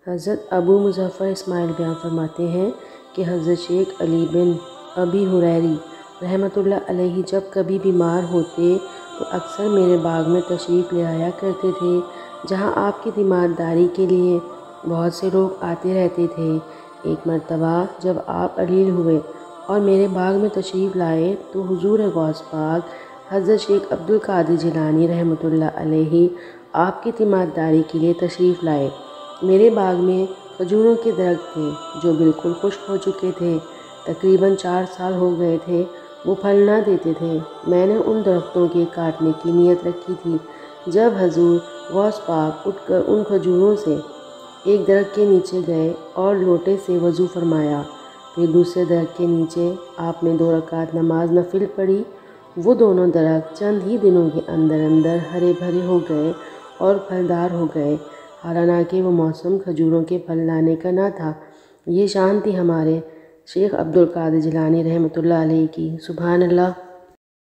حضرت ابو مظفر اسماعیل بیان فرماتے ہیں کہ حضرت شیخ علی بن ابی حریری رحمۃ اللہ علیہ جب کبھی بیمار ہوتے تو اکثر میرے باغ میں تشریف لے آیا کرتے تھے، جہاں آپ کی تیمارداری کے لیے بہت سے لوگ آتے رہتے تھے۔ ایک مرتبہ جب آپ علیل ہوئے اور میرے باغ میں تشریف لائے تو حضور غوث پاک حضرت شیخ عبد القادر جیلانی رحمۃ اللہ علیہ آپ کی تیمارداری کے لیے تشریف لائے۔ میرے باغ میں کھجوروں کے درخت تھے جو بالکل خشک ہو چکے تھے، تقریباً 4 سال ہو گئے تھے، وہ پھل نہ دیتے تھے۔ میں نے ان درختوں کے کاٹنے کی نیت رکھی تھی۔ جب حضور غوث پاک اٹھ کر ان کھجوروں سے ایک درخت کے نیچے گئے اور لوٹے سے وضو فرمایا، پھر دوسرے درخت کے نیچے آپ نے 2 رکعت نماز نفل پڑھی، وہ دونوں درخت چند ہی دنوں کے اندر اندر ہرے بھرے ہو گئے اور پھلدار ہو گئے، حالانکہ وہ موسم کھجوروں کے پھل لانے کا نہ تھا۔ یہ شان تھی ہمارے شیخ عبد القادر جیلانی رحمۃ اللہ علیہ کی۔ سبحان اللہ۔